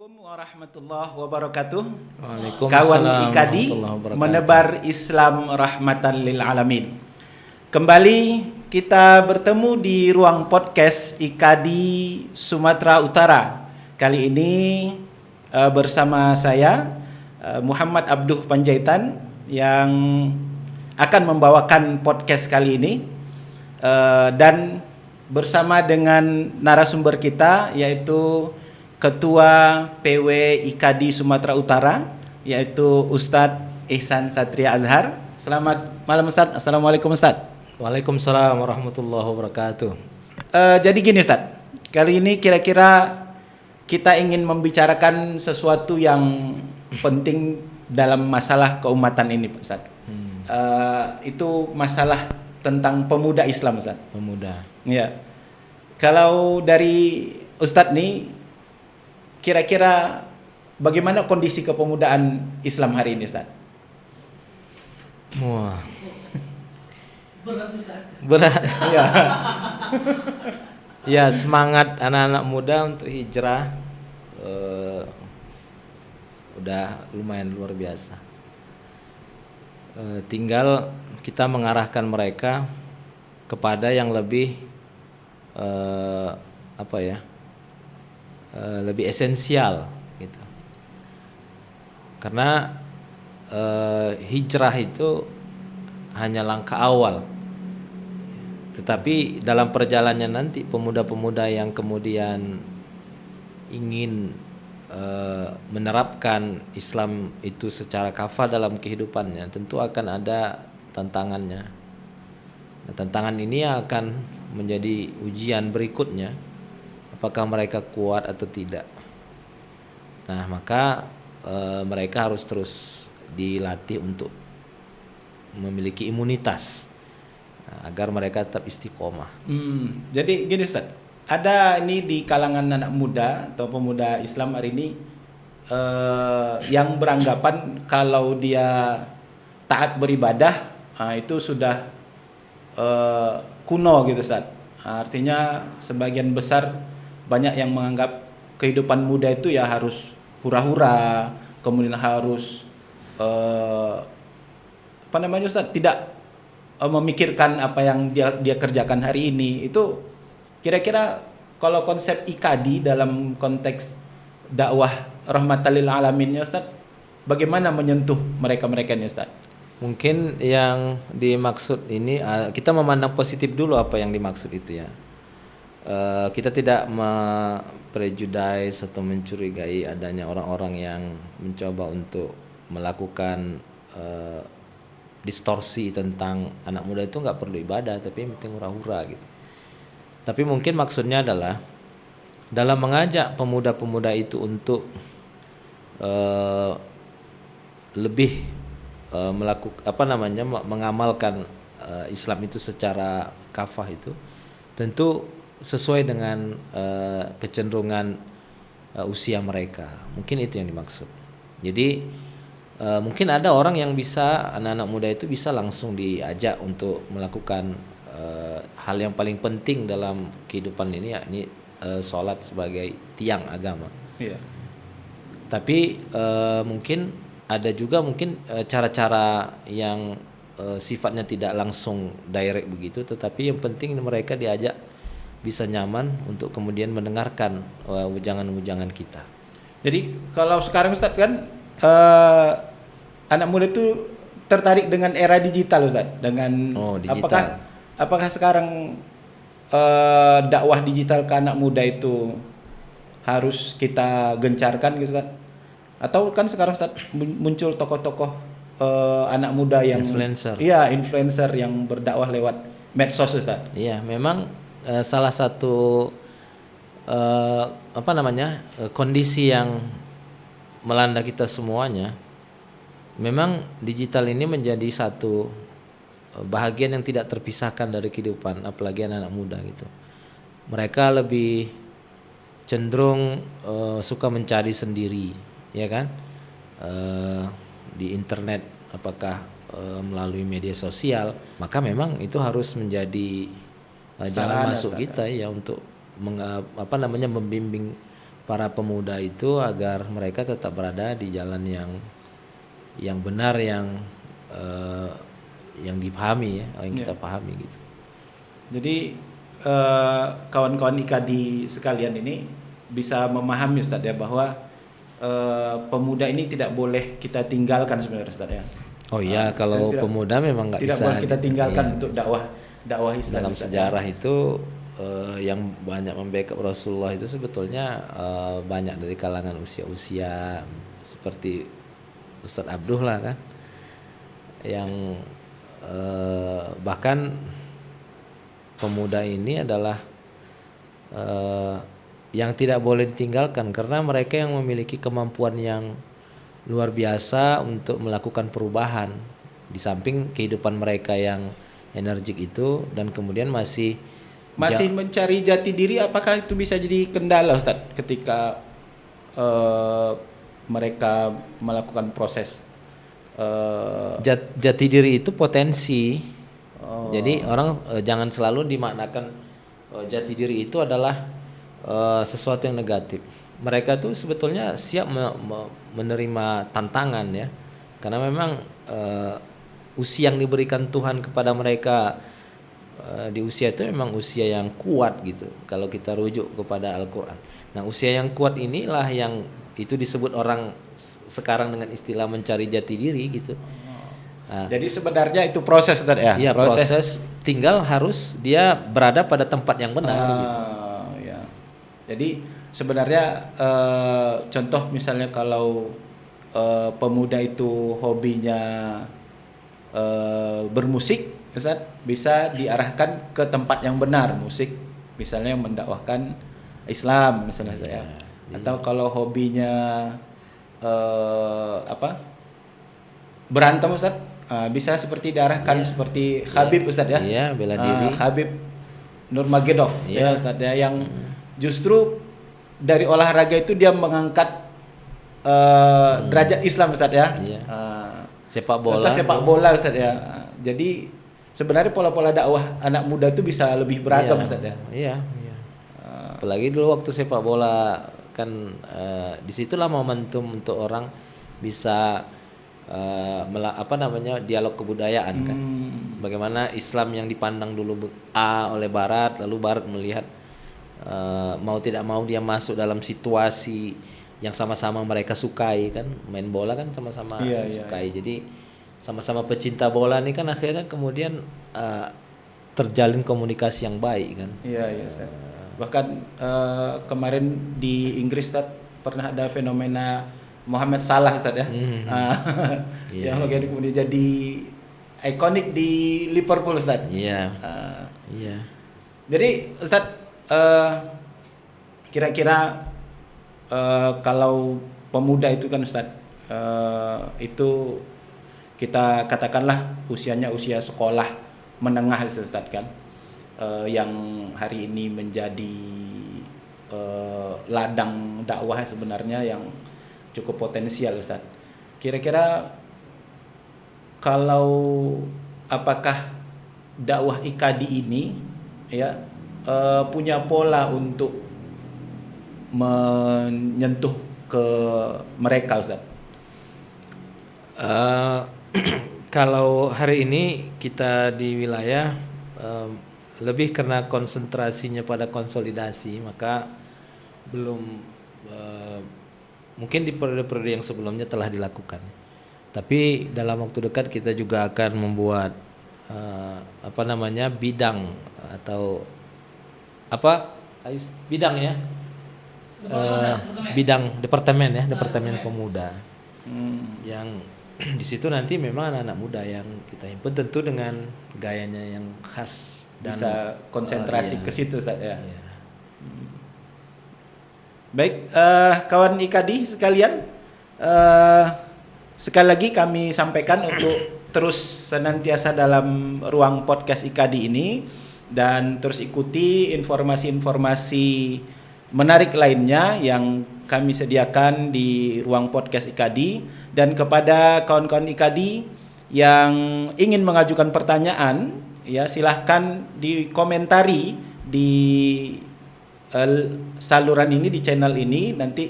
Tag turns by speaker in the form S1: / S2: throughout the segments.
S1: Assalamualaikum warahmatullahi wabarakatuh.
S2: Waalaikumsalam
S1: Kawan IKADI
S2: warahmatullahi wabarakatuh.
S1: menebar Islam rahmatan lil alamin. Kembali kita bertemu di ruang podcast IKADI Sumatera Utara. Kali ini bersama saya Muhammad Abduh Panjaitan yang akan membawakan podcast kali ini dan bersama dengan narasumber kita yaitu Ketua PW IKADI Sumatera Utara yaitu Ustadz Ihsan Satria Azhar. Selamat malam Ustadz. Assalamualaikum Ustadz.
S2: Waalaikumsalam warahmatullahi wabarakatuh.
S1: Jadi gini Ustadz, kali ini kira-kira kita ingin membicarakan sesuatu yang penting dalam masalah keumatan ini Pak Ustadz. Itu masalah tentang pemuda Islam Ustadz.
S2: Pemuda.
S1: Ya. Kalau dari Ustadz nih, kira-kira bagaimana kondisi kepemudaan Islam hari ini, Ustaz?
S2: Wah. Berat.
S1: Ya.
S2: Ya, semangat anak-anak muda untuk hijrah udah lumayan luar biasa. Tinggal kita mengarahkan mereka kepada yang lebih lebih esensial gitu. Karena hijrah itu hanya langkah awal. Tetapi dalam perjalanannya nanti pemuda-pemuda yang kemudian ingin menerapkan Islam itu secara kafah dalam kehidupannya tentu akan ada tantangannya. Nah, tantangan ini akan menjadi ujian berikutnya, apakah mereka kuat atau tidak. Nah, maka mereka harus terus dilatih untuk memiliki imunitas agar mereka tetap istiqomah.
S1: Jadi gini Ustaz, ada ini di kalangan anak muda atau pemuda Islam hari ini yang beranggapan kalau dia taat beribadah itu sudah kuno gitu Ustaz. Artinya sebagian besar banyak yang menganggap kehidupan muda itu ya harus hura-hura, kemudian harus Ustaz, tidak memikirkan apa yang dia kerjakan hari ini. Itu kira-kira kalau konsep IKADI dalam konteks dakwah rahmatan lil alamin ya Ustaz, bagaimana menyentuh mereka-mereka ini Ustaz?
S2: Mungkin yang dimaksud ini kita memandang positif dulu apa yang dimaksud itu ya. Kita tidak prejudice atau mencurigai adanya orang-orang yang mencoba untuk melakukan distorsi tentang anak muda itu nggak perlu ibadah tapi yang penting hura-hura gitu. Tapi mungkin maksudnya adalah dalam mengajak pemuda-pemuda itu untuk lebih mengamalkan Islam itu secara kafah itu tentu sesuai dengan kecenderungan usia mereka. Mungkin itu yang dimaksud. Jadi mungkin ada orang yang bisa, anak-anak muda itu bisa langsung diajak untuk melakukan hal yang paling penting dalam kehidupan ini, yakni sholat sebagai tiang agama.
S1: Iya.
S2: Tapi mungkin ada juga cara-cara yang sifatnya tidak langsung direct begitu, tetapi yang penting mereka diajak bisa nyaman untuk kemudian mendengarkan ujangan-ujangan kita. Jadi
S1: kalau sekarang Ustaz kan anak muda itu tertarik dengan era digital Ustaz, dengan
S2: digital.
S1: Apakah sekarang dakwah digital ke anak muda itu harus kita gencarkan gitu Ustaz? Atau kan sekarang Ustaz muncul tokoh-tokoh anak muda yang influencer yang berdakwah lewat medsos Ustaz.
S2: Iya, memang salah satu kondisi yang melanda kita semuanya, memang digital ini menjadi satu bahagian yang tidak terpisahkan dari kehidupan, apalagi anak-anak muda gitu. Mereka lebih cenderung suka mencari sendiri, ya kan? Di internet, apakah melalui media sosial, maka memang itu harus menjadi jalan masuk kita ya untuk membimbing para pemuda itu agar mereka tetap berada di jalan yang benar, yang dipahami ya, yang kita pahami gitu.
S1: Jadi kawan-kawan IKADI sekalian ini bisa memahami Ustaz ya bahwa pemuda ini tidak boleh kita tinggalkan sebenarnya Ustaz ya.
S2: Oh iya, kalau pemuda memang nggak bisa.
S1: Tidak boleh kita tinggalkan untuk dakwah Islam.
S2: Dalam sejarah itu yang banyak membackup Rasulullah itu sebetulnya banyak dari kalangan usia-usia seperti Ustadz Abduh lah kan, yang bahkan pemuda ini adalah yang tidak boleh ditinggalkan karena mereka yang memiliki kemampuan yang luar biasa untuk melakukan perubahan di samping kehidupan mereka yang energik itu, dan kemudian masih
S1: mencari jati diri. Apakah itu bisa jadi kendala Ustaz ketika mereka melakukan proses
S2: jati diri itu potensi. Jadi orang jangan selalu dimaknakan jati diri itu adalah sesuatu yang negatif. Mereka tuh sebetulnya siap menerima tantangan ya, karena memang usia yang diberikan Tuhan kepada mereka di usia itu memang usia yang kuat gitu kalau kita rujuk kepada Al-Quran. Nah, usia yang kuat inilah yang itu disebut orang sekarang dengan istilah mencari jati diri gitu. Nah,
S1: jadi sebenarnya itu proses Ustaz ya?
S2: Iya, proses, tinggal harus dia berada pada tempat yang benar gitu.
S1: Ya. Jadi sebenarnya contoh misalnya kalau pemuda itu hobinya bermusik, Ustaz, bisa diarahkan ke tempat yang benar, musik misalnya yang mendakwahkan Islam misalnya saya. Atau kalau hobinya berantem Ustaz, bisa seperti diarahkan seperti Habib Ustaz ya.
S2: Iya, bela diri.
S1: Habib Nurmagomedov ya Ustaz ya, yang justru dari olahraga itu dia mengangkat derajat Islam Ustaz ya.
S2: Sepak bola.
S1: Contoh sepak bola Ustaz ya. Jadi sebenarnya pola-pola dakwah anak muda itu bisa lebih beragam Ustaz ya.
S2: Iya. Apalagi dulu waktu sepak bola kan disitulah momentum untuk orang bisa dialog kebudayaan kan. Bagaimana Islam yang dipandang dulu oleh Barat, lalu Barat melihat mau tidak mau dia masuk dalam situasi yang sama-sama mereka sukai kan, main bola kan sama-sama sukai. Jadi sama-sama pecinta bola nih kan akhirnya kemudian terjalin komunikasi yang baik kan.
S1: Iya. Bahkan kemarin di Inggris Ustaz pernah ada fenomena Mohamed Salah Ustaz ya. Yang kemudian jadi ikonik di Liverpool Ustaz.
S2: Iya.
S1: Jadi Ustaz, kira-kira kalau pemuda itu kan Ustaz, itu kita katakanlah usianya usia sekolah menengah Ustaz kan, yang hari ini menjadi ladang dakwah sebenarnya yang cukup potensial Ustaz. Kira-kira kalau apakah dakwah IKADI ini ya punya pola untuk menyentuh ke mereka Ustaz?
S2: Kalau hari ini kita di wilayah lebih karena konsentrasinya pada konsolidasi, maka belum mungkin di periode-periode yang sebelumnya telah dilakukan. Tapi dalam waktu dekat kita juga akan membuat bidang atau bidang ya, bidang departemen pemuda, yang di situ nanti memang anak-anak muda yang kita himpun tentu dengan gayanya yang khas dan
S1: bisa konsentrasi ke situ Ustaz ya. Baik, kawan IKADI sekalian, sekali lagi kami sampaikan untuk terus senantiasa dalam ruang podcast IKADI ini dan terus ikuti informasi-informasi menarik lainnya yang kami sediakan di ruang podcast IKADI. Dan kepada kawan-kawan IKADI yang ingin mengajukan pertanyaan, ya silahkan dikomentari di saluran ini di channel ini. Nanti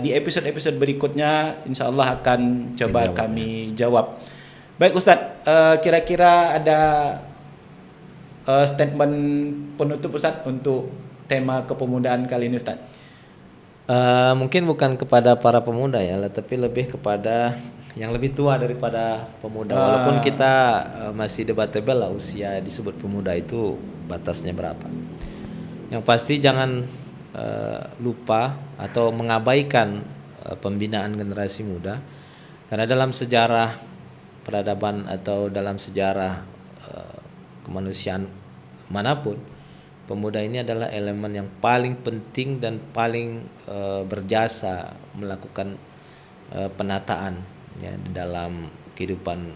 S1: di episode-episode berikutnya insya Allah akan coba kami jawab. Baik Ustadz, kira-kira ada statement penutup Ustadz untuk tema kepemudaan kali ini Ustadz?
S2: Mungkin bukan kepada para pemuda ya, tapi lebih kepada yang lebih tua daripada pemuda. Walaupun kita masih debatable lah usia disebut pemuda itu batasnya berapa. Yang pasti jangan lupa atau mengabaikan pembinaan generasi muda, karena dalam sejarah peradaban atau dalam sejarah kemanusiaan manapun, pemuda ini adalah elemen yang paling penting dan paling berjasa melakukan penataan ya di dalam kehidupan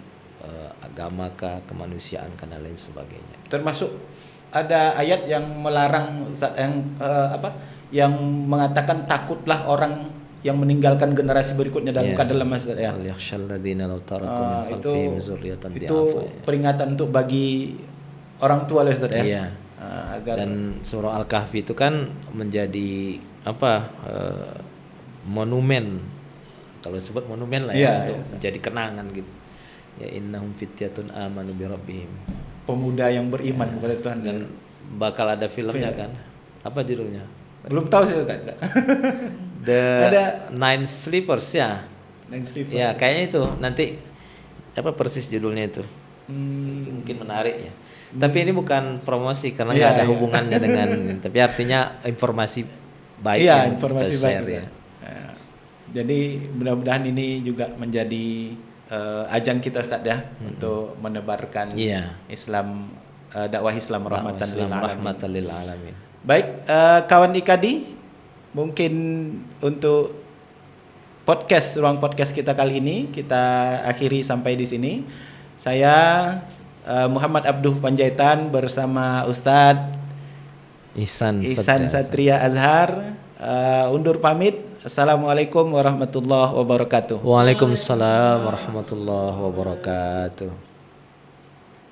S2: agama kah, kemanusiaan kan dan lain sebagainya.
S1: Termasuk ada ayat yang melarang Ustaz, yang mengatakan takutlah orang yang meninggalkan generasi berikutnya dalam keadaan lemah Ustaz ya. Itu peringatan untuk bagi orang tua lah Ustaz ya.
S2: Iya. Dan surah Al-Kahfi itu kan menjadi monumen, kalau disebut monumen lah ya, untuk menjadi kenangan gitu. Ya innahum fityatun amanu bi rabbihim.
S1: Pemuda yang beriman kepada Tuhan.
S2: Dan bakal ada filmnya kan. Apa judulnya?
S1: Belum tahu sih Ustaz.
S2: The Nine Sleepers ya.
S1: Nine Sleepers.
S2: Ya, kayaknya itu nanti apa persis judulnya itu. Mungkin menarik ya. Tapi ini bukan promosi karena nggak ada hubungannya dengan tapi artinya informasi baik yang
S1: informasi
S2: kita
S1: baik
S2: share, ya.
S1: Jadi mudah-mudahan ini juga menjadi ajang kita Ustaz ya untuk menebarkan Islam, dakwah Islam rahmatan lil alamin. Baik, kawan IKADI, mungkin untuk ruang podcast kita kali ini kita akhiri sampai di sini. Saya Muhammad Abduh Panjaitan bersama Ustadz
S2: Ihsan
S1: Satria Azhar undur pamit. Assalamualaikum warahmatullahi wabarakatuh.
S2: Waalaikumsalam warahmatullahi wabarakatuh.